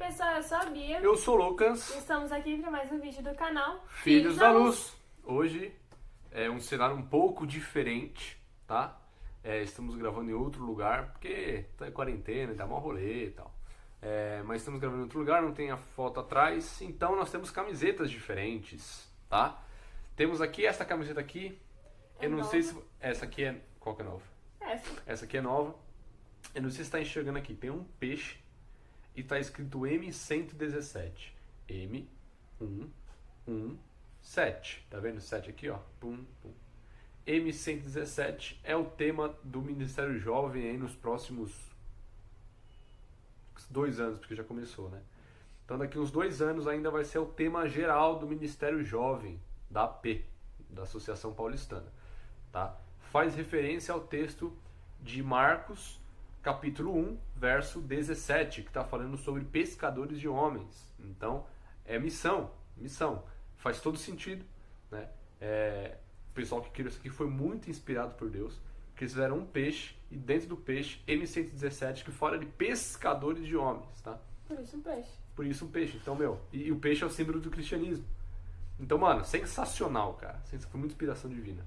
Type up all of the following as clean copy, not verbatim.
pessoal, eu sou a Bia. Eu sou o Lucas. E estamos aqui para mais um vídeo do canal Filhos da Luz. Hoje é um cenário um pouco diferente, tá? Estamos gravando em outro lugar, porque tá em quarentena, dá mó rolê e tal. Mas estamos gravando em outro lugar, não tem a foto atrás, então nós temos camisetas diferentes, tá? Temos aqui essa camiseta aqui. Eu não sei se... Essa aqui é... Qual que é nova? Essa aqui é nova. Eu não sei se está enxergando aqui. Tem um peixe e está escrito M117. M117. Tá vendo o 7 aqui, ó? Pum, pum. M117 é o tema do Ministério Jovem aí nos próximos 2 anos, porque já começou, né? Então daqui uns 2 anos ainda vai ser o tema geral do Ministério Jovem, da AP, da Associação Paulistana, tá? Faz referência ao texto de Marcos, capítulo 1, verso 17, que está falando sobre pescadores de homens. Então, é missão. Faz todo sentido, né? O pessoal que criou isso aqui foi muito inspirado por Deus, que eles fizeram um peixe, e dentro do peixe, M117, que fala de pescadores de homens, tá? Por isso um peixe. Por isso um peixe. Então, e o peixe é o símbolo do cristianismo. Então, mano, sensacional, cara. Foi muita inspiração divina.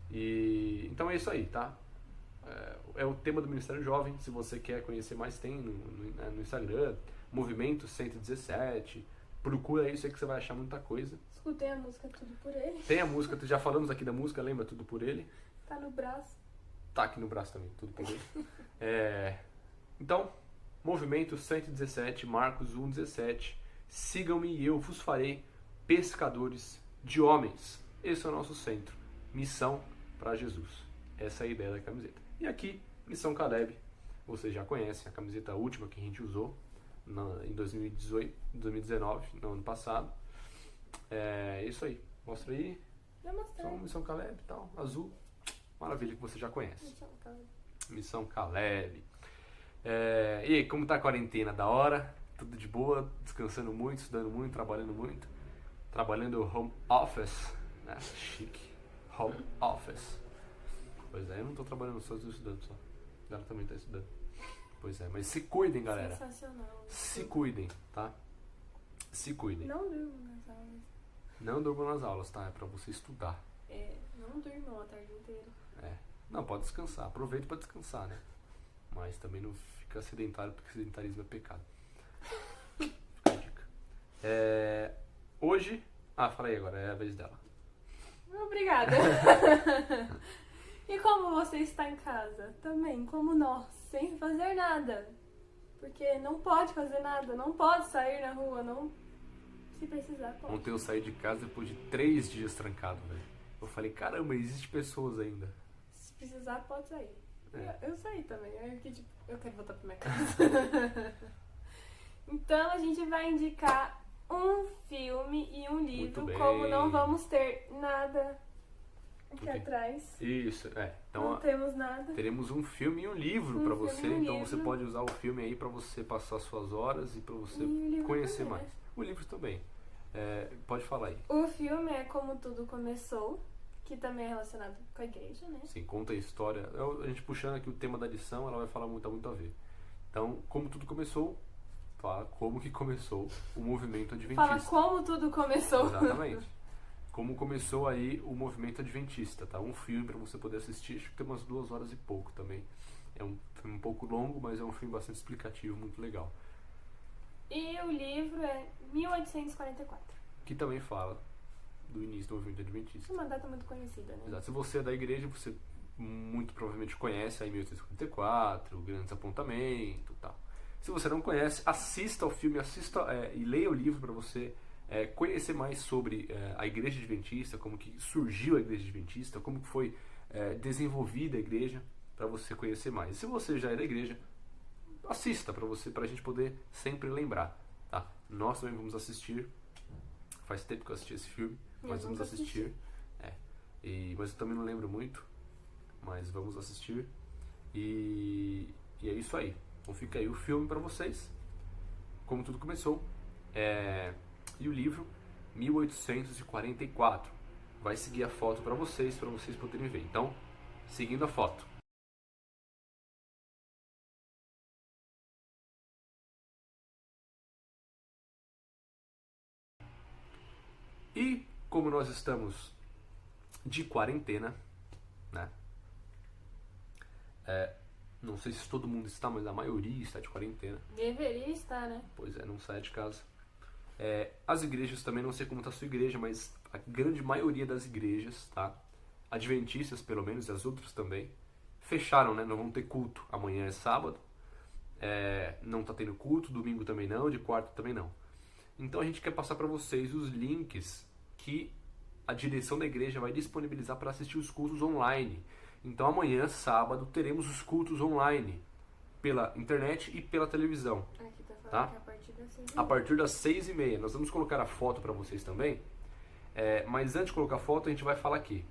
Então é isso aí, tá? É o tema do Ministério Jovem. Se você quer conhecer mais, tem no Instagram, Movimento 117. Procura isso aí que você vai achar muita coisa. Escutei a música Tudo Por Ele. Tem a música, já falamos aqui da música, lembra? Tudo Por Ele. Tá no braço. Tá aqui no braço também, Tudo Por Ele. Então, Movimento 117, Marcos 1,17. Sigam-me e eu vos farei pescadores de homens. Esse é o nosso centro. Missão para Jesus. Essa é a ideia da camiseta. E aqui, Missão Caleb. Vocês já conhecem a camiseta última que a gente usou em 2019, no ano passado. É isso aí. Mostra aí. Já mostrei. Só Missão Caleb e tal. Azul. Maravilha, que você já conhece. Missão Caleb. Missão Caleb. E aí, como tá a quarentena? Da hora? Tudo de boa? Descansando muito, estudando muito, trabalhando muito? Trabalhando home office. Né? Chique. Home office. Pois é, eu não tô trabalhando só, eu tô estudando só. Ela também tá estudando. Pois é, mas se cuidem, galera. Sensacional. Se cuidem, tá? Se cuidem. Não durmam nas aulas. Não durmam nas aulas, tá? É pra você estudar. Não durmam a tarde inteira. Não, pode descansar. Aproveita pra descansar, né? Mas também não fica sedentário, porque sedentarismo é pecado. Fica a dica. Hoje... fala aí agora, é a vez dela. Obrigada. E como você está em casa? Também, como nós, sem fazer nada. Porque não pode fazer nada, não pode sair na rua, não. Se precisar, pode. Ontem eu saí de casa depois de 3 dias trancado, velho. Eu falei, caramba, existe pessoas ainda. Se precisar, pode sair. Eu saí também, eu quero voltar pra minha casa. Então a gente vai indicar um filme e um livro. Muito bem. Como não vamos ter nada aqui atrás. Isso, então não temos nada. Teremos um filme e um livro pra você. filme e um Então livro. você pode usar o filme aí pra você passar suas horas e pra você conhecer também, mais. né? O livro também. Pode falar aí. O filme é Como Tudo Começou, que também é relacionado com a igreja, né? Sim, conta a história. A gente puxando aqui o tema da lição, ela vai falar muito a ver. Então, como tudo começou, fala como que começou o movimento adventista. Fala como tudo começou. Exatamente. Como começou aí o movimento adventista, tá? Um filme pra você poder assistir, acho que tem umas 2 horas e pouco também. É um filme um pouco longo, mas é um filme bastante explicativo, muito legal. E o livro é 1844. Que também fala do início do movimento adventista. Uma data muito conhecida, né? Exato. Se você é da igreja, você muito provavelmente conhece aí 1844, o Grande Desapontamento e tal. Se você não conhece, assista ao filme, e leia o livro para você conhecer mais sobre a igreja adventista, como que surgiu a igreja adventista, como que foi desenvolvida a igreja, para você conhecer mais. E se você já é da igreja, assista pra gente poder sempre lembrar, tá? Nós também vamos assistir. Faz tempo que eu assisti esse filme, mas vamos assistir. Mas eu também não lembro muito, mas vamos assistir. E é isso aí. Então fica aí o filme pra vocês, como tudo começou. E o livro 1844. Vai seguir a foto pra vocês poderem ver. Então, seguindo a foto. E como nós estamos de quarentena, né? Não sei se todo mundo está, mas a maioria está de quarentena. Deveria estar, né? Pois é, não sai de casa. As igrejas também, não sei como está a sua igreja, mas a grande maioria das igrejas, tá? Adventistas pelo menos, e as outras também, fecharam, né? Não vão ter culto. Amanhã é sábado, não tá tendo culto, domingo também não, de quarta também não. Então a gente quer passar para vocês os links que a direção da igreja vai disponibilizar para assistir os cultos online. Então amanhã, sábado, teremos os cultos online pela internet e pela televisão. Aqui tá falando Tá? que é a partir das 6h30. A partir das 6h30. Nós vamos colocar a foto para vocês também. Mas antes de colocar a foto, a gente vai falar aqui.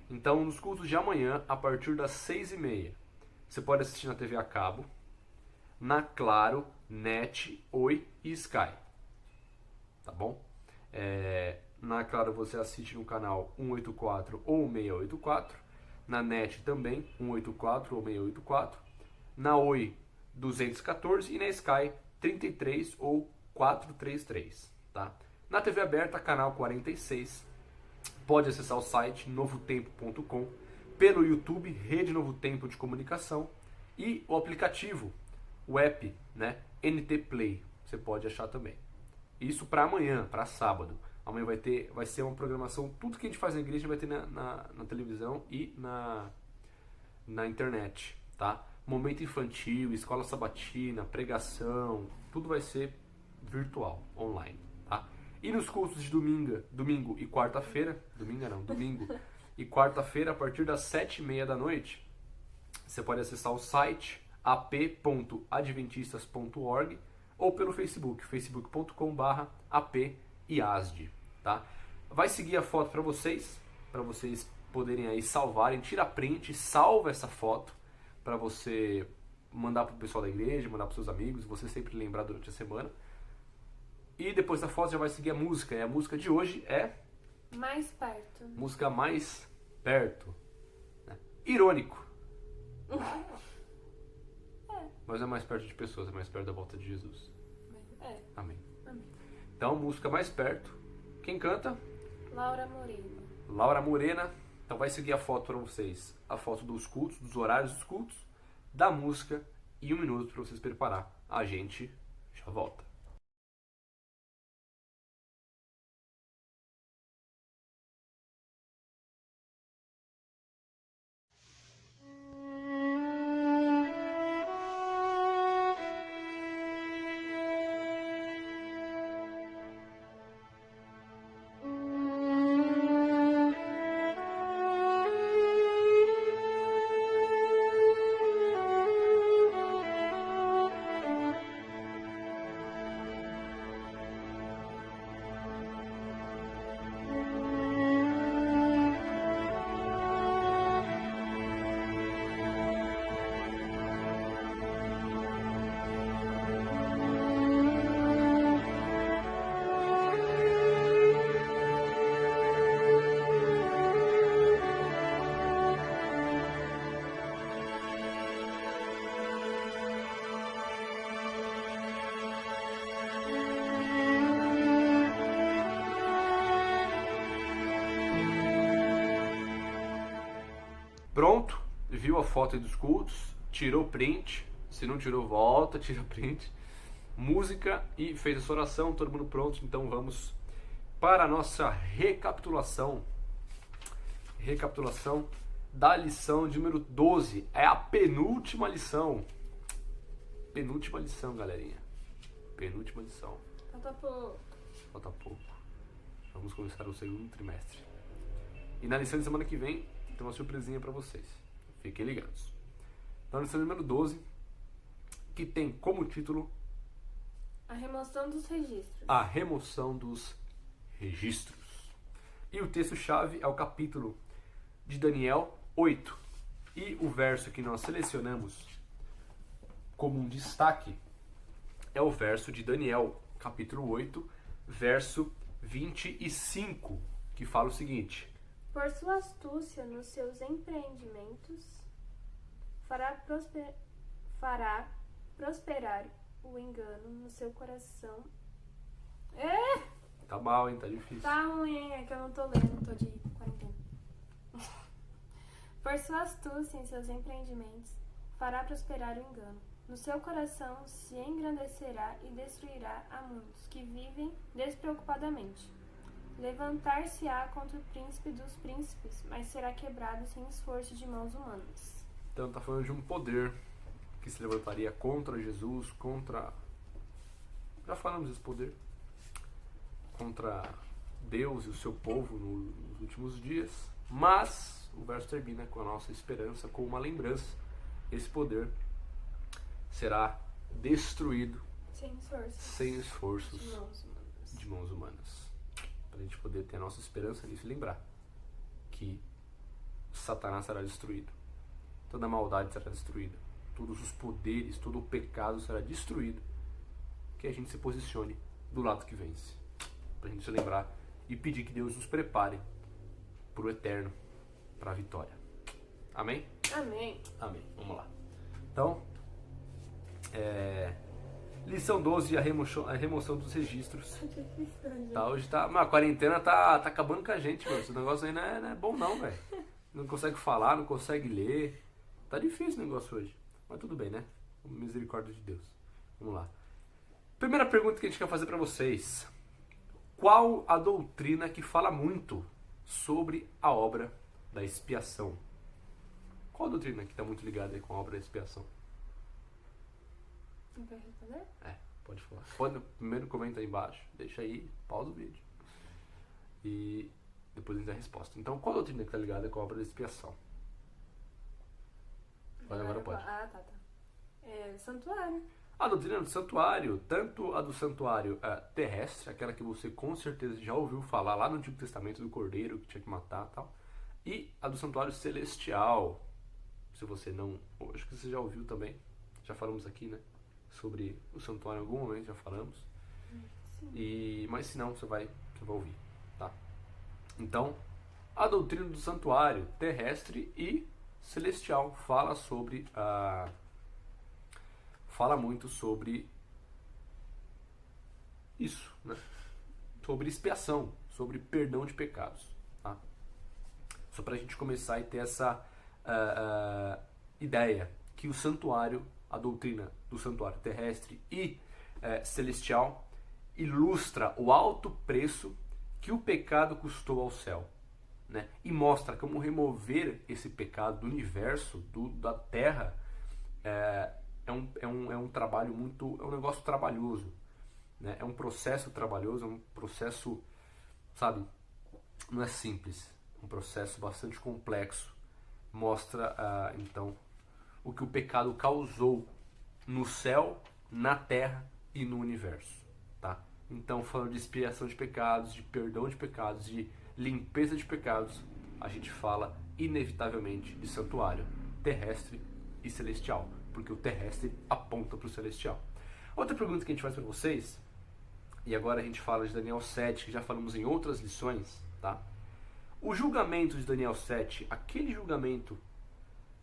Então, nos cultos de amanhã, a partir das 6h30, você pode assistir na TV a cabo, na Claro, NET, Oi e Sky. Tá bom? Na Claro você assiste no canal 184 ou 684. Na NET também, 184 ou 684. Na Oi, 214. E na Sky, 33 ou 433. Tá? Na TV aberta, canal 46. Pode acessar o site novotempo.com, pelo YouTube, Rede Novo Tempo de Comunicação, e o aplicativo, o app, né, NT Play, você pode achar também. Isso para amanhã, para sábado. Amanhã vai ser uma programação, tudo que a gente faz na igreja vai ter na televisão e na internet, tá? Momento infantil, escola sabatina, pregação, tudo vai ser virtual, online, tá? E nos cultos de domingo e quarta-feira, domingo e quarta-feira, a partir das 7h30 da noite, você pode acessar o site ap.adventistas.org ou pelo Facebook, facebook.com/apiasd, tá? Vai seguir a foto para vocês poderem aí salvarem, tira print, salva essa foto para você mandar pro pessoal da igreja, mandar pros seus amigos, você sempre lembrar durante a semana. E depois da foto já vai seguir a música. E a música de hoje é... Mais perto. Música Mais Perto. Né? Irônico. Mas é mais perto de pessoas, é mais perto da volta de Jesus. Amém. Então, música Mais Perto. Quem canta? Laura Morena. Laura Morena. Então vai seguir a foto para vocês. A foto dos cultos, dos horários dos cultos, da música e 1 minuto para vocês preparar. A gente já volta. Pronto, viu a foto aí dos cultos, tirou print, se não tirou volta, tira print, música e fez essa oração, todo mundo pronto, então vamos para a nossa recapitulação da lição de número 12, é a penúltima lição, galerinha, penúltima lição. Falta pouco, vamos começar o segundo trimestre, e na lição de semana que vem tem uma surpresinha para vocês. Fiquem ligados. Então, a lição número 12, que tem como título A remoção dos registros. A remoção dos registros. E o texto-chave é o capítulo de Daniel 8. E o verso que nós selecionamos como um destaque é o verso de Daniel, capítulo 8, verso 25, que fala o seguinte: Por sua astúcia nos seus empreendimentos, fará prosperar o engano no seu coração. Tá mal, hein? Tá difícil. Tá ruim, hein? É que eu não tô lendo, tô de quarentena. Por sua astúcia em seus empreendimentos, fará prosperar o engano. No seu coração se engrandecerá e destruirá a muitos que vivem despreocupadamente. Levantar-se-á contra o príncipe dos príncipes, mas será quebrado sem esforço de mãos humanas. Então tá falando de um poder que se levantaria contra Jesus, contra... Já falamos desse poder. Contra Deus e o seu povo nos últimos dias. Mas o verso termina com a nossa esperança, com uma lembrança. Esse poder será destruído sem esforços de mãos humanas. Para a gente poder ter a nossa esperança nisso e lembrar que Satanás será destruído. Toda a maldade será destruída. Todos os poderes, todo o pecado será destruído. Que a gente se posicione do lado que vence. Para a gente se lembrar e pedir que Deus nos prepare para o eterno, para a vitória. Amém? Amém. Amém. Vamos lá. Então, lição 12, a remoção dos registros. Tá, hoje tá... Mas a quarentena tá acabando com a gente, mano. Esse negócio aí não é bom não, velho. Não consegue falar, não consegue ler. Tá difícil o negócio hoje. Mas tudo bem, né? Misericórdia de Deus. Vamos lá. Primeira pergunta que a gente quer fazer para vocês. Qual a doutrina que fala muito sobre a obra da expiação? Qual a doutrina que está muito ligada aí com a obra da expiação? Não quer responder? Pode falar. Primeiro comenta aí embaixo. Deixa aí, pausa o vídeo. E depois a gente dá a resposta. Então, qual a doutrina que está ligada com a obra da expiação? Agora pode. Tá. Santuário. A doutrina do santuário, tanto a do santuário terrestre, aquela que você com certeza já ouviu falar lá no Antigo Testamento do Cordeiro que tinha que matar e tal, e a do santuário celestial, se você não... Acho que você já ouviu também, já falamos aqui, né? Sobre o santuário em algum momento, já falamos. Mas se não, você vai ouvir, tá? Então, a doutrina do santuário terrestre e celestial fala sobre fala muito sobre isso, né? Sobre expiação, sobre perdão de pecados, tá? Só para a gente começar e ter essa ideia que o santuário, a doutrina do santuário terrestre e celestial ilustra o alto preço que o pecado custou ao céu, né? E mostra como remover esse pecado do universo, da terra, é um trabalho muito... É um negócio trabalhoso, né? É um processo trabalhoso, é um processo, sabe, não é simples. É um processo bastante complexo. Mostra, então, o que o pecado causou no céu, na terra e no universo, tá? Então, falando de expiação de pecados, de perdão de pecados, de limpeza de pecados, a gente fala inevitavelmente de santuário terrestre e celestial, porque o terrestre aponta para o celestial. Outra pergunta que a gente faz para vocês, e agora a gente fala de Daniel 7, que já falamos em outras lições, tá? O julgamento de Daniel 7, aquele julgamento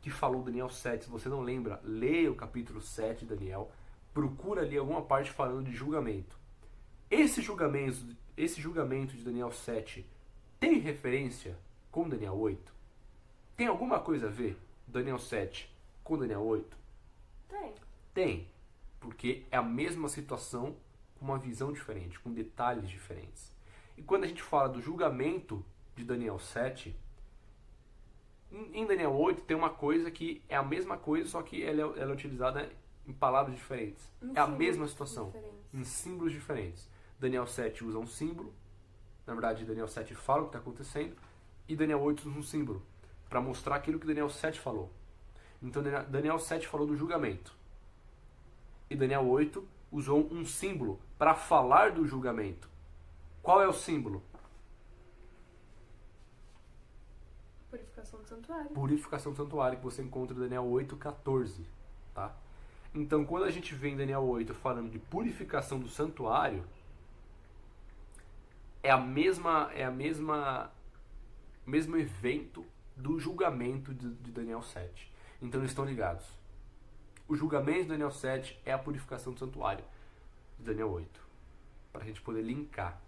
que falou Daniel 7, se você não lembra, leia o capítulo 7 de Daniel, procura ali alguma parte falando de julgamento. Esse julgamento de Daniel 7 tem referência com Daniel 8? Tem alguma coisa a ver Daniel 7 com Daniel 8? Tem, porque é a mesma situação com uma visão diferente, com detalhes diferentes. E quando a gente fala do julgamento de Daniel 7, em Daniel 8 tem uma coisa que é a mesma coisa, só que ela é utilizada em palavras diferentes. É a mesma situação, em símbolos diferentes. Daniel 7 usa um símbolo, na verdade Daniel 7 fala o que está acontecendo, e Daniel 8 usa um símbolo, para mostrar aquilo que Daniel 7 falou. Então Daniel 7 falou do julgamento, e Daniel 8 usou um símbolo para falar do julgamento. Qual é o símbolo? Purificação do santuário. Purificação do santuário, que você encontra em Daniel 8:14, tá? Então, quando a gente vê em Daniel 8 falando de purificação do santuário, é o mesmo evento do julgamento de Daniel 7. Então, eles estão ligados. O julgamento de Daniel 7 é a purificação do santuário de Daniel 8. Para a gente poder linkar.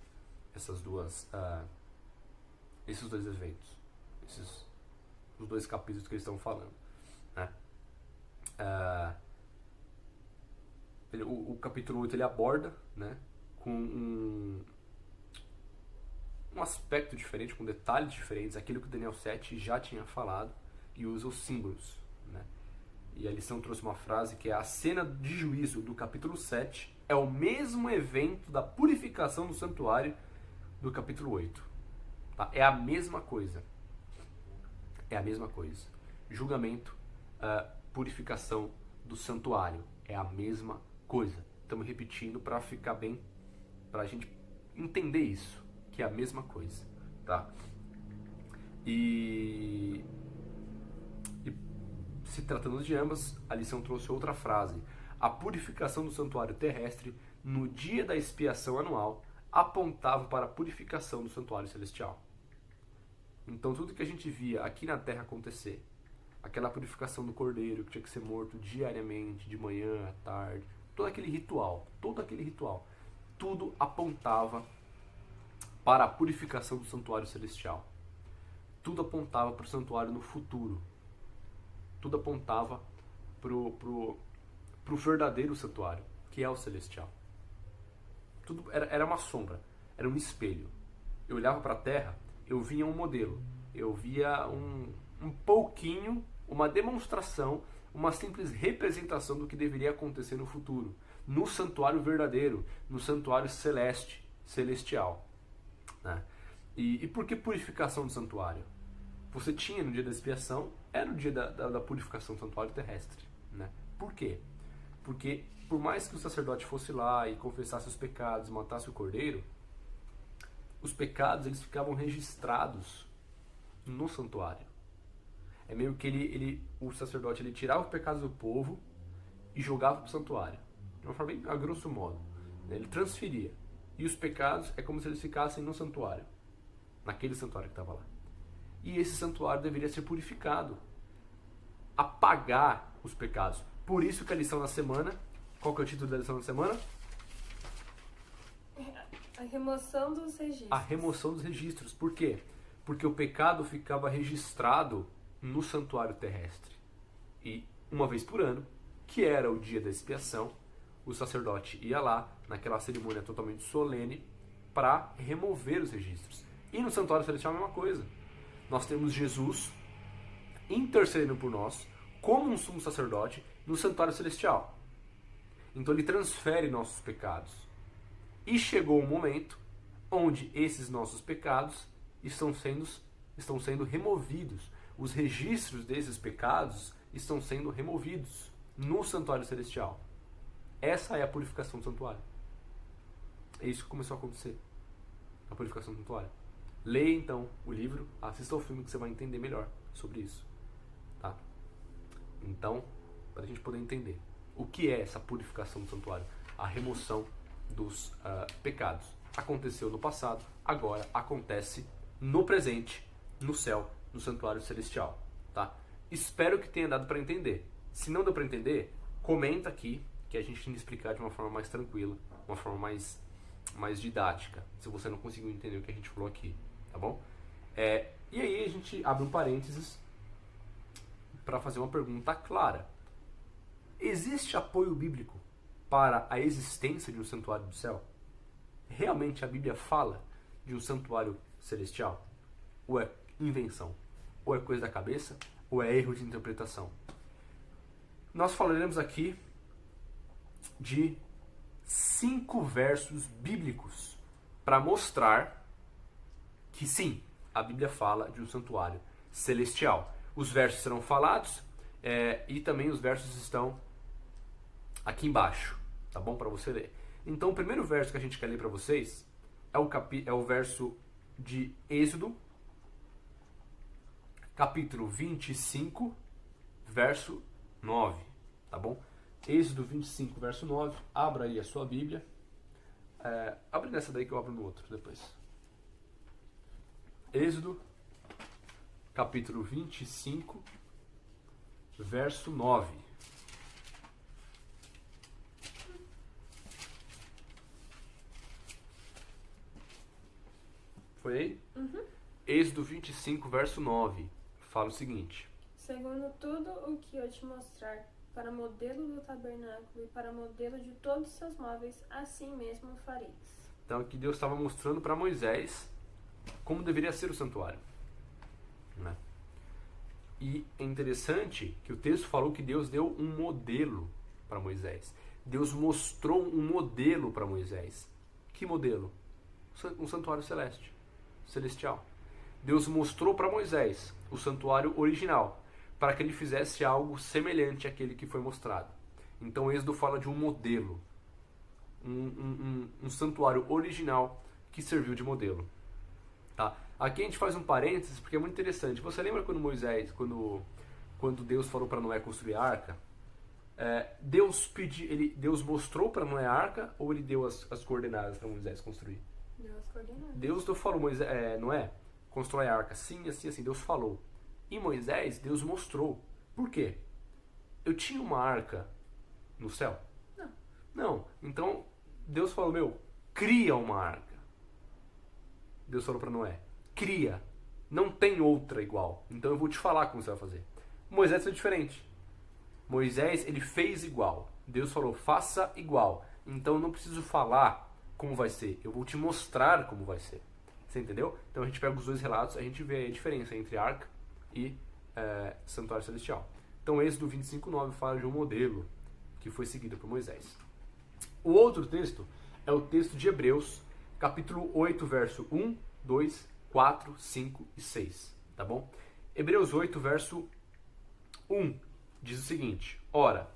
esses dois eventos, os dois capítulos que eles estão falando, né? O capítulo 8 ele aborda, né, com um aspecto diferente, com detalhes diferentes, aquilo que o Daniel 7 já tinha falado, e usa os símbolos, né? E a lição trouxe uma frase que é: a cena de juízo do capítulo 7 é o mesmo evento da purificação do santuário do capítulo 8. Tá? É a mesma coisa. É a mesma coisa. Julgamento, purificação do santuário. É a mesma coisa. Estamos repetindo para ficar bem, para a gente entender isso, que é a mesma coisa. Tá? E se tratando de ambas, a lição trouxe outra frase: a purificação do santuário terrestre no dia da expiação anual apontava para a purificação do santuário celestial. Então tudo que a gente via aqui na terra acontecer, aquela purificação do cordeiro que tinha que ser morto diariamente, de manhã à tarde, todo aquele ritual, tudo apontava para a purificação do santuário celestial. Tudo apontava para o santuário no futuro. Tudo apontava pro verdadeiro santuário, que é o celestial. Tudo era uma sombra, era um espelho. Eu olhava para a terra, eu via um modelo, eu via um pouquinho, uma demonstração, uma simples representação do que deveria acontecer no futuro, no santuário verdadeiro, no santuário celestial. Né? E por que purificação do santuário? Você tinha no dia da expiação, era o dia da purificação do santuário terrestre. Né? Por quê? Porque por mais que o sacerdote fosse lá e confessasse os pecados, matasse o cordeiro, os pecados eles ficavam registrados no santuário. É meio que o sacerdote ele tirava os pecados do povo e jogava para o santuário. De uma forma bem a grosso modo. Né? Ele transferia. E os pecados é como se eles ficassem no santuário. Naquele santuário que estava lá. E esse santuário deveria ser purificado. Apagar os pecados. Por isso que a lição da semana... Qual que é o título da lição da semana? A remoção dos registros. A remoção dos registros. Por quê? Porque o pecado ficava registrado no santuário terrestre. E uma vez por ano, que era o dia da expiação, o sacerdote ia lá, naquela cerimônia totalmente solene, para remover os registros. E no santuário celestial a mesma coisa. Nós temos Jesus intercedendo por nós, como um sumo sacerdote, no santuário celestial. Então ele transfere nossos pecados. E chegou o momento onde esses nossos pecados estão sendo removidos. Os registros desses pecados estão sendo removidos no santuário celestial. Essa é a purificação do santuário. É isso que começou a acontecer. A purificação do santuário. Leia então o livro, assista ao filme que você vai entender melhor sobre isso. Tá? Então, para a gente poder entender o que é essa purificação do santuário, a remoção dos pecados. Aconteceu no passado, agora acontece no presente, no céu, no santuário celestial. Tá? Espero que tenha dado para entender. Se não deu para entender, comenta aqui que a gente tem que explicar de uma forma mais tranquila, uma forma mais didática, se você não conseguiu entender o que a gente falou aqui, tá bom? E aí a gente abre um parênteses para fazer uma pergunta clara. Existe apoio bíblico para a existência de um santuário do céu? Realmente a Bíblia fala de um santuário celestial? Ou é invenção? Ou é coisa da cabeça? Ou é erro de interpretação? Nós falaremos aqui de 5 versos bíblicos para mostrar que sim, a Bíblia fala de um santuário celestial. Os versos serão falados e também os versos estão aqui embaixo, tá bom? Para você ler. Então o primeiro verso que a gente quer ler para vocês é o verso de Êxodo, capítulo 25, verso 9, tá bom? Êxodo 25, verso 9, abra aí a sua Bíblia. Abre nessa daí que eu abro no outro depois. Êxodo, capítulo 25, verso 9. Foi aí? Uhum. Êxodo 25, verso 9. Fala o seguinte. Segundo tudo o que eu te mostrar, para modelo do tabernáculo e para modelo de todos os seus móveis, assim mesmo fareis. Então aqui Deus estava mostrando para Moisés como deveria ser o santuário, né? E é interessante que o texto falou que Deus deu um modelo para Moisés. Deus mostrou um modelo para Moisés. Que modelo? Um santuário celestial. Deus mostrou para Moisés o santuário original, para que ele fizesse algo semelhante àquele que foi mostrado. Então Êxodo fala de um modelo, um santuário original que serviu de modelo. Tá? Aqui a gente faz um parênteses porque é muito interessante. Você lembra quando Deus falou para Noé construir a arca? Deus mostrou para Noé a arca ou ele deu as coordenadas para Moisés construir? Deu as coordenadas. Deus falou, Noé, constrói a arca assim, assim, assim. Deus falou. E Moisés, Deus mostrou. Por quê? Eu tinha uma arca no céu? Não. Então, Deus falou, cria uma arca. Deus falou para Noé, cria. Não tem outra igual. Então eu vou te falar como você vai fazer. Moisés foi diferente. Moisés, ele fez igual. Deus falou, faça igual. Então eu não preciso falar como vai ser. Eu vou te mostrar como vai ser. Você entendeu? Então a gente pega os dois relatos, a gente vê a diferença entre arca e santuário celestial. Então Êxodo 25:9 fala de um modelo que foi seguido por Moisés. O outro texto é o texto de Hebreus, capítulo 8, verso 1, 2, 4, 5 e 6. Tá bom? Hebreus 8, verso 1 diz o seguinte: Ora,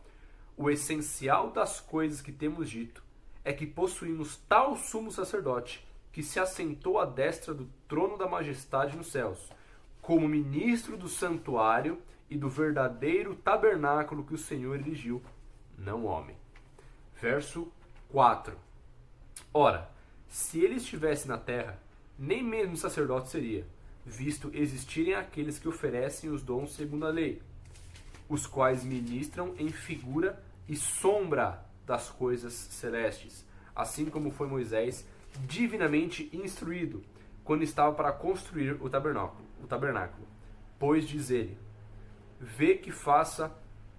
o essencial das coisas que temos dito é que possuímos tal sumo sacerdote que se assentou à destra do trono da majestade nos céus, como ministro do santuário e do verdadeiro tabernáculo que o Senhor erigiu, não homem. Verso 4. Ora, se ele estivesse na terra, nem mesmo sacerdote seria, visto existirem aqueles que oferecem os dons segundo a lei, os quais ministram em figura e sombra das coisas celestes, assim como foi Moisés divinamente instruído quando estava para construir o tabernáculo. Pois diz ele, vê que faça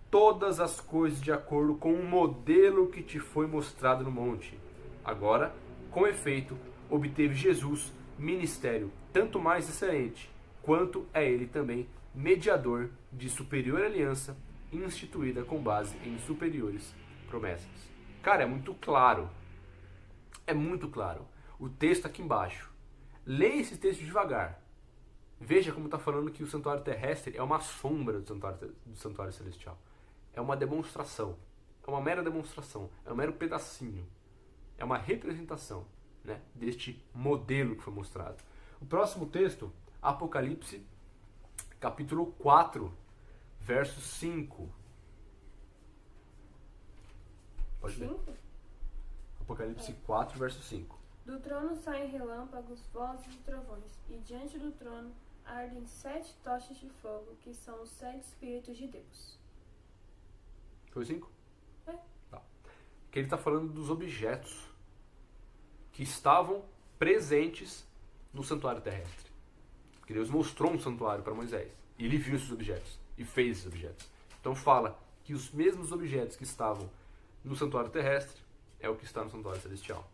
todas as coisas de acordo com o modelo que te foi mostrado no monte. Agora, com efeito, obteve Jesus ministério tanto mais excelente, quanto é ele também mediador de superior aliança, instituída com base em superiores promessas. Cara, é muito claro. É muito claro. O texto aqui embaixo. Leia esse texto devagar. Veja como está falando que o santuário terrestre é uma sombra do santuário celestial. É uma demonstração. É uma mera demonstração. É um mero pedacinho. É uma representação, né, deste modelo que foi mostrado. O próximo texto, Apocalipse, capítulo 4, verso 5. Pode ler. Apocalipse 4, verso 5. Do trono saem relâmpagos, vozes e trovões, e diante do trono ardem 7 tochas de fogo, que são os 7 Espíritos de Deus. Foi 5? É. Tá. Que ele está falando dos objetos que estavam presentes no santuário terrestre. Que Deus mostrou um santuário para Moisés. E ele viu esses objetos. E fez esses objetos. Então fala que os mesmos objetos que estavam no santuário terrestre é o que está no santuário celestial.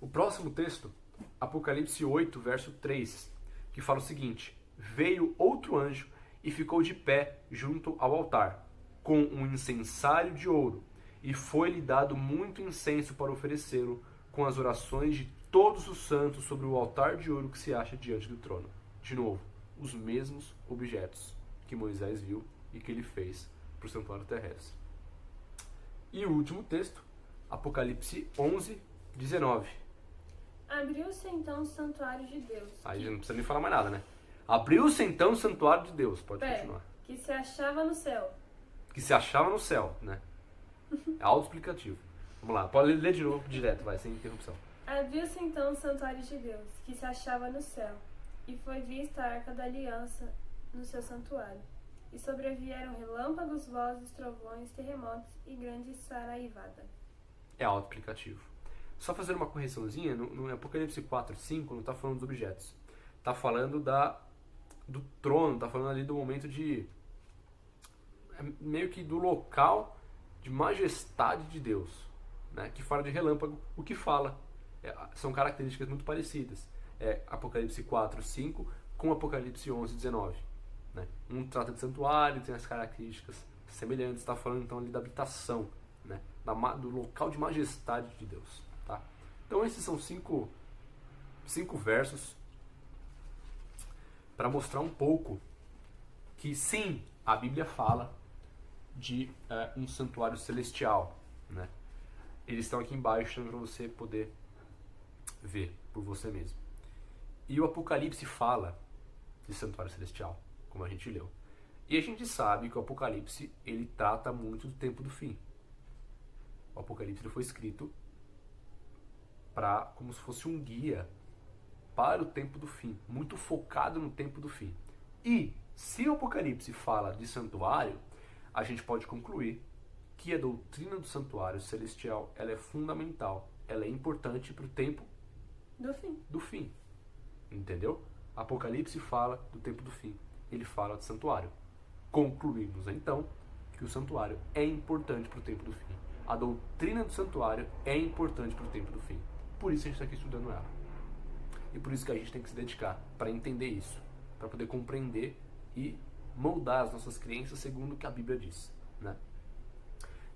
O próximo texto, Apocalipse 8, verso 3, que fala o seguinte: Veio outro anjo e ficou de pé junto ao altar, com um incensário de ouro, e foi-lhe dado muito incenso para oferecê-lo com as orações de todos os santos sobre o altar de ouro que se acha diante do trono. De novo, os mesmos objetos que Moisés viu e que ele fez para o santuário terrestre. E o último texto, Apocalipse 11, 19. Abriu-se então o santuário de Deus. Aí já não precisa nem falar mais nada, né? Abriu-se então o santuário de Deus. Pode continuar. Que se achava no céu. Que se achava no céu, né? É autoexplicativo. Vamos lá, pode ler de novo direto, vai, sem interrupção. Abriu-se então o santuário de Deus, que se achava no céu, e foi vista a arca da aliança no seu santuário. E sobrevieram relâmpagos, vozes, trovões, terremotos e grande saraivada. É autoexplicativo. Só fazer uma correçãozinha, no Apocalipse 4, 5 não está falando dos objetos. Está falando do trono, está falando ali do momento meio que do local de majestade de Deus, né? Que fala de relâmpago, o que fala são características muito parecidas. Apocalipse 4, 5 com Apocalipse 11, 19. Né? Um trata de santuário, tem as características semelhantes, está falando então ali da habitação, né? Do local de majestade de Deus. Tá? Então esses são cinco versos para mostrar um pouco que sim, a Bíblia fala de um santuário celestial. Né? Eles estão aqui embaixo para você poder ver por você mesmo. E o Apocalipse fala de santuário celestial, como a gente leu. E a gente sabe que o Apocalipse ele trata muito do tempo do fim. O Apocalipse ele foi escrito como se fosse um guia para o tempo do fim, muito focado no tempo do fim. E se o Apocalipse fala de santuário, a gente pode concluir que a doutrina do santuário celestial ela é fundamental, ela é importante para o tempo do fim. Entendeu? Apocalipse fala do tempo do fim, ele fala de santuário. Concluímos então que o santuário é importante para o tempo do fim. A doutrina do santuário é importante para o tempo do fim. Por isso a gente está aqui estudando ela. E por isso que a gente tem que se dedicar para entender isso, para poder compreender e moldar as nossas crenças segundo o que a Bíblia diz. Né?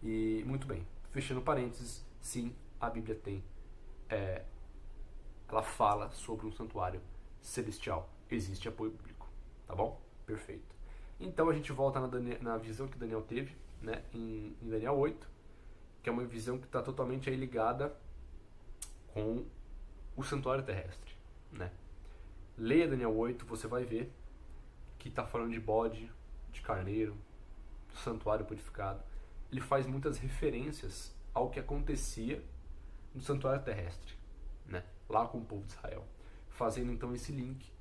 E muito bem, fechando parênteses, sim, a Bíblia tem, ela fala sobre um santuário celestial. Existe apoio bíblico, tá bom? Perfeito. Então a gente volta na visão que Daniel teve, né, em Daniel 8, que é uma visão que está totalmente aí ligada com o santuário terrestre. Né? Leia Daniel 8, você vai ver que está falando de bode, de carneiro, do santuário purificado. Ele faz muitas referências ao que acontecia no santuário terrestre, né? Lá com o povo de Israel, fazendo então esse link,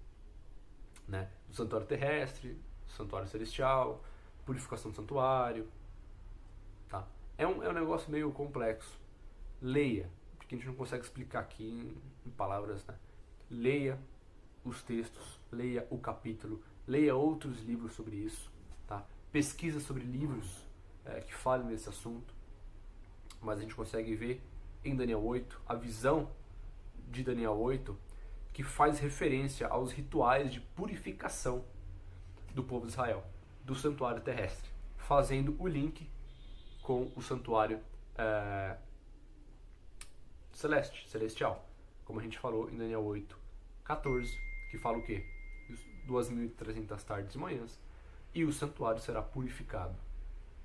né? Do santuário terrestre, do santuário celestial, purificação do santuário, tá? É um negócio meio complexo. Leia, porque a gente não consegue explicar aqui em palavras, né? Leia os textos, leia o capítulo, leia outros livros sobre isso, tá? Pesquisa sobre livros que falem desse assunto, mas a gente consegue ver em Daniel 8, a visão de Daniel 8, que faz referência aos rituais de purificação do povo de Israel, do santuário terrestre, fazendo o link com o santuário celestial, como a gente falou em Daniel 8, 14, que fala o quê? 2.300 tardes e manhãs, e o santuário será purificado.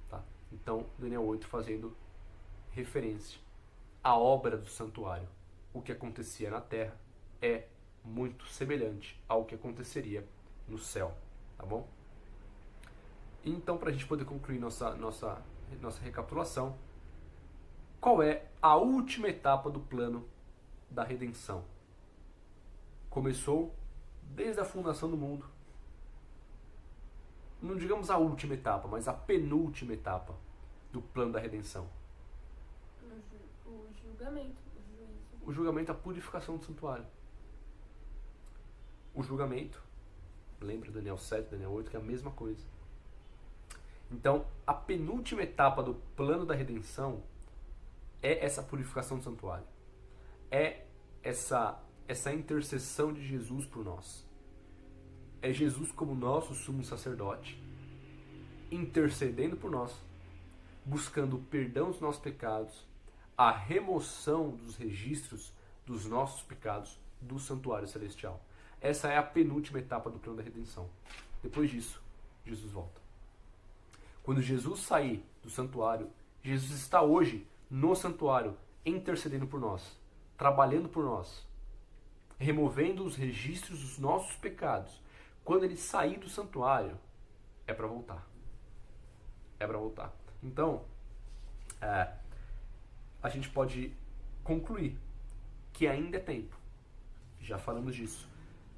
Tá? Então, Daniel 8 fazendo referência à obra do santuário. O que acontecia na terra é muito semelhante ao que aconteceria no céu. Tá bom? Então, para a gente poder concluir nossa recapitulação, qual é a última etapa do plano da redenção? Começou desde a fundação do mundo. Não digamos a última etapa, mas a penúltima etapa do plano da redenção. O julgamento, o juízo. O julgamento é a purificação do santuário. O julgamento, lembra Daniel 7, Daniel 8, que é a mesma coisa. Então, a penúltima etapa do plano da redenção é essa purificação do santuário. É essa intercessão de Jesus por nós. É Jesus como nosso sumo sacerdote, intercedendo por nós, buscando o perdão dos nossos pecados, a remoção dos registros dos nossos pecados do santuário celestial. Essa é a penúltima etapa do plano da redenção. Depois disso, Jesus volta. Quando Jesus sair do santuário, Jesus está hoje no santuário, intercedendo por nós, trabalhando por nós, removendo os registros dos nossos pecados. Quando ele sair do santuário, é para voltar. É para voltar. Então, a gente pode concluir que ainda é tempo. Já falamos disso.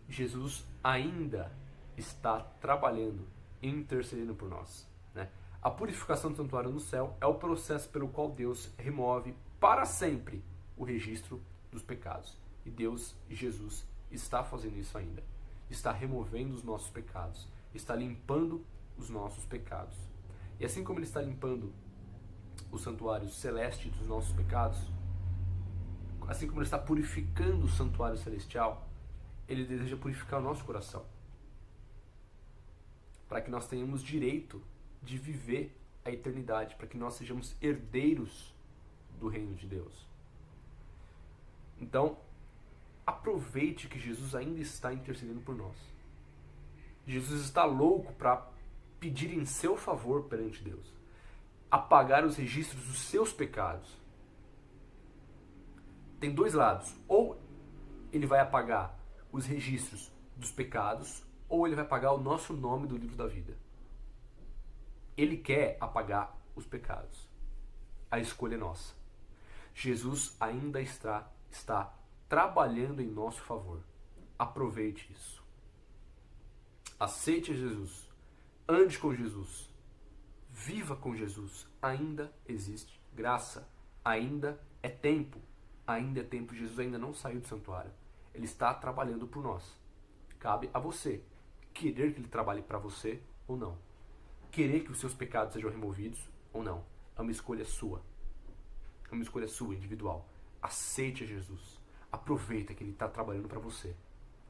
Jesus ainda está trabalhando e intercedendo por nós. Né? A purificação do santuário no céu é o processo pelo qual Deus remove para sempre o registro dos pecados. E Deus e Jesus está fazendo isso ainda. Está removendo os nossos pecados. Está limpando os nossos pecados. E assim como Ele está limpando o santuário celeste dos nossos pecados, assim como Ele está purificando o santuário celestial, Ele deseja purificar o nosso coração, para que nós tenhamos direito de viver a eternidade, para que nós sejamos herdeiros do reino de Deus. Então, aproveite que Jesus ainda está intercedendo por nós. Jesus está louco para pedir em seu favor perante Deus, apagar os registros dos seus pecados. Tem dois lados: ou Ele vai apagar os registros dos pecados, ou Ele vai apagar o nosso nome do livro da vida. Ele quer apagar os pecados. A escolha é nossa. Jesus ainda está trabalhando em nosso favor. Aproveite isso. Aceite Jesus. Ande com Jesus. Viva com Jesus. Ainda existe graça. Ainda é tempo. Ainda é tempo. Jesus ainda não saiu do santuário. Ele está trabalhando por nós. Cabe a você querer que Ele trabalhe para você ou não. Querer que os seus pecados sejam removidos ou não. É uma escolha sua. É uma escolha sua, individual. Aceite Jesus. Aproveita que Ele está trabalhando para você.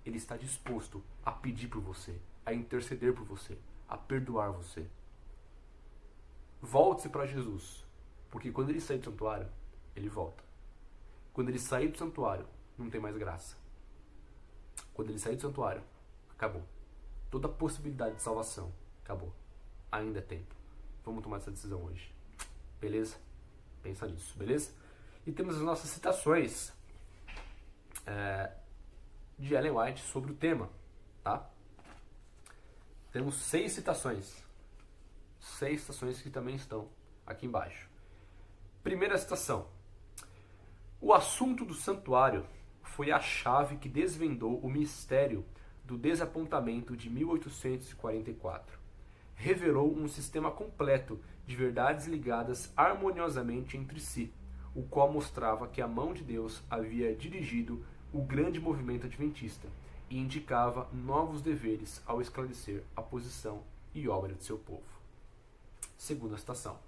Ele está disposto a pedir por você, a interceder por você, a perdoar você. Volte-se para Jesus, porque quando Ele sair do santuário, Ele volta. Quando Ele sair do santuário, não tem mais graça. Quando Ele sair do santuário, acabou. Toda possibilidade de salvação, acabou. Ainda é tempo. Vamos tomar essa decisão hoje. Beleza? Pensa nisso, beleza? E temos as nossas citações de Ellen White sobre o tema, tá? Temos 6 citações. 6 citações que também estão aqui embaixo. Primeira citação. O assunto do santuário foi a chave que desvendou o mistério do desapontamento de 1844. Revelou um sistema completo de verdades ligadas harmoniosamente entre si, o qual mostrava que a mão de Deus havia dirigido o grande movimento adventista e indicava novos deveres ao esclarecer a posição e obra de seu povo. Segunda citação.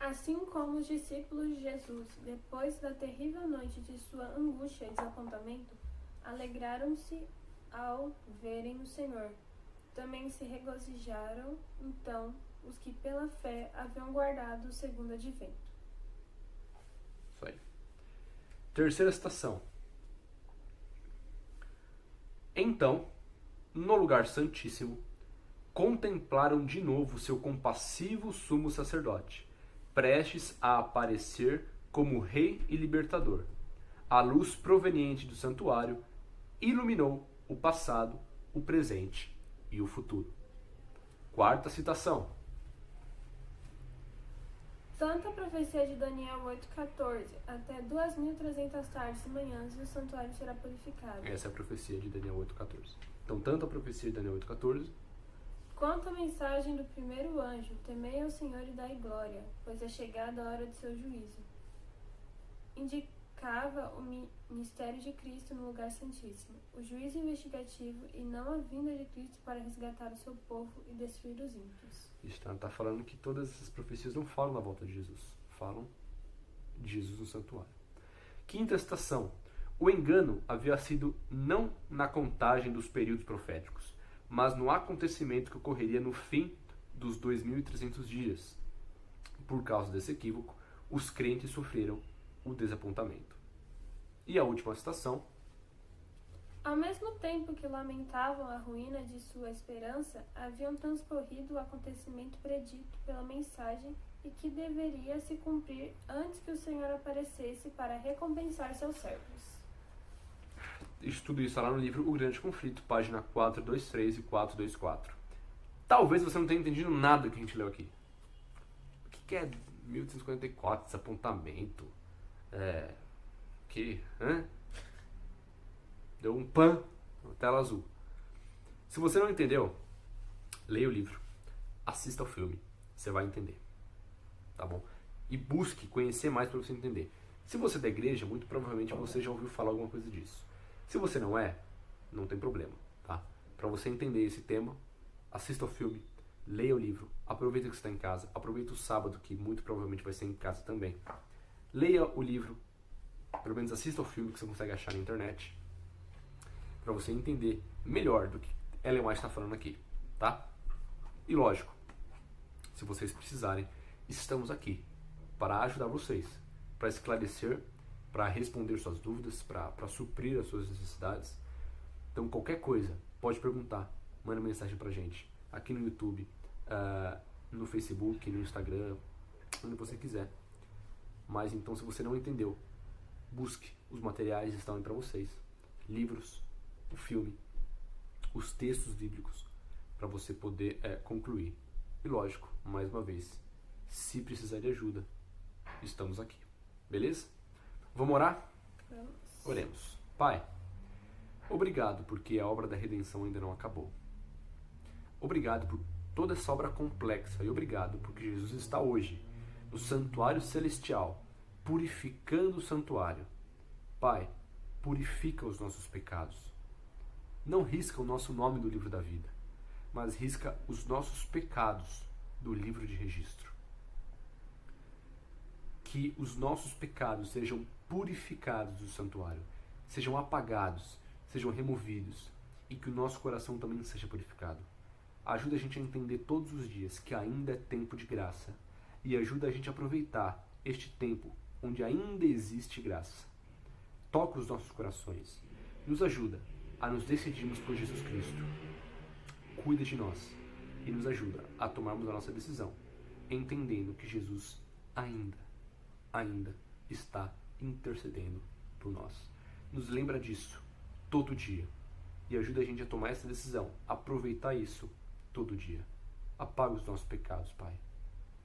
Assim como os discípulos de Jesus, depois da terrível noite de sua angústia e desapontamento, alegraram-se ao verem o Senhor. Também se regozijaram, então, os que pela fé haviam guardado o segundo advento. Isso aí. Terceira citação. Então, no lugar santíssimo, contemplaram de novo seu compassivo sumo sacerdote, prestes a aparecer como rei e libertador. A luz proveniente do santuário iluminou o passado, o presente e o futuro. Quarta citação. Tanto a profecia de Daniel 8,14 até 2.300 tardes e manhãs e o santuário será purificado. Essa é a profecia de Daniel 8,14. Então, tanto a profecia de Daniel 8,14 quanto a mensagem do primeiro anjo, temei ao Senhor e dai glória, pois é chegada a hora de seu juízo. Indicava o ministério de Cristo no lugar santíssimo, o juízo investigativo e não a vinda de Cristo para resgatar o seu povo e destruir os ímpios. Está falando que todas essas profecias não falam da volta de Jesus, falam de Jesus no santuário. Quinta citação. O engano havia sido não na contagem dos períodos proféticos, mas no acontecimento que ocorreria no fim dos 2.300 dias. Por causa desse equívoco, os crentes sofreram o desapontamento. E a última citação. Ao mesmo tempo que lamentavam a ruína de sua esperança, haviam transcorrido o acontecimento predito pela mensagem e que deveria se cumprir antes que o Senhor aparecesse para recompensar seus servos. Tudo isso está lá no livro O Grande Conflito, página 423 e 424. Talvez você não tenha entendido nada do que a gente leu aqui. O que é 1844, desapontamento? Deu um pan na tela azul. Se você não entendeu, leia o livro, assista ao filme, você vai entender, tá bom? E busque conhecer mais para você entender. Se você é da igreja, muito provavelmente você já ouviu falar alguma coisa disso. Se você não é, não tem problema, tá? Para você entender esse tema, assista ao filme, leia o livro, aproveita que você está em casa, aproveita o sábado, que muito provavelmente vai ser em casa também. Leia o livro, pelo menos assista ao filme que você consegue achar na internet, para você entender melhor do que Ellen White está falando aqui, tá? E lógico, se vocês precisarem, estamos aqui para ajudar vocês, para esclarecer, para responder suas dúvidas, para suprir as suas necessidades. Então qualquer coisa, pode perguntar, manda mensagem pra gente, aqui no YouTube, no Facebook, no Instagram, onde você quiser. Mas então, se você não entendeu, busque, os materiais estão aí para vocês, livros, o filme, os textos bíblicos, para você poder concluir. E lógico, mais uma vez, se precisar de ajuda, estamos aqui. Beleza? Vamos orar? Vamos. Oremos. Pai, obrigado porque a obra da redenção ainda não acabou. Obrigado por toda essa obra complexa e obrigado porque Jesus está hoje no santuário celestial, purificando o santuário. Pai, purifica os nossos pecados. Não risca o nosso nome do livro da vida, mas risca os nossos pecados do livro de registro. Que os nossos pecados sejam purificados do santuário, sejam apagados, sejam removidos e que o nosso coração também seja purificado. Ajuda a gente a entender todos os dias que ainda é tempo de graça e ajuda a gente a aproveitar este tempo onde ainda existe graça. Toca os nossos corações, nos ajuda a nos decidirmos por Jesus Cristo. Cuida de nós e nos ajuda a tomarmos a nossa decisão, entendendo que Jesus ainda está intercedendo por nós. Nos lembra disso todo dia e ajuda a gente a tomar essa decisão, aproveitar isso todo dia. Apaga os nossos pecados, Pai.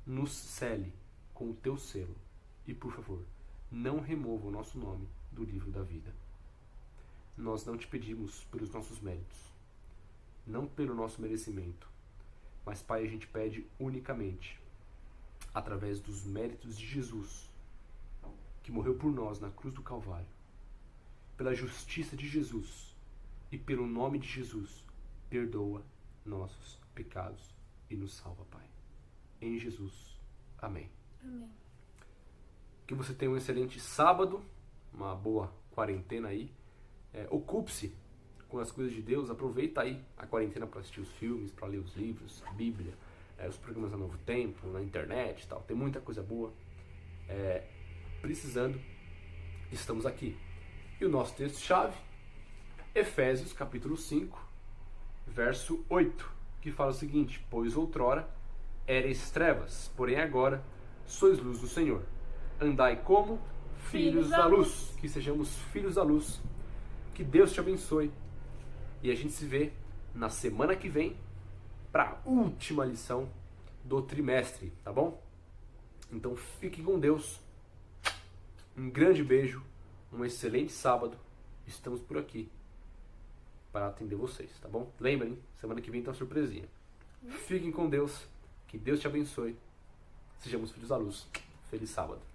Nos cele com o teu selo e, por favor, não remova o nosso nome do livro da vida. Nós não te pedimos pelos nossos méritos, não pelo nosso merecimento, mas, Pai, a gente pede unicamente através dos méritos de Jesus, que morreu por nós na cruz do Calvário, pela justiça de Jesus e pelo nome de Jesus, perdoa nossos pecados e nos salva, Pai. Em Jesus. Amém. Amém. Que você tenha um excelente sábado, uma boa quarentena aí. Ocupe-se com as coisas de Deus, aproveita aí a quarentena para assistir os filmes, para ler os livros, a Bíblia, os programas da Novo Tempo, na internet e tal. Tem muita coisa boa. Precisando, estamos aqui. E o nosso texto-chave, Efésios capítulo 5, verso 8, que fala o seguinte: pois outrora erais trevas, porém agora sois luz do Senhor. Andai como filhos da luz. Que sejamos filhos da luz. Que Deus te abençoe. E a gente se vê na semana que vem para a última lição do trimestre, tá bom? Então fiquem com Deus. Um grande beijo, um excelente sábado. Estamos por aqui para atender vocês, tá bom? Lembrem, semana que vem tem uma surpresinha. Fiquem com Deus, que Deus te abençoe. Sejamos filhos da luz. Feliz sábado.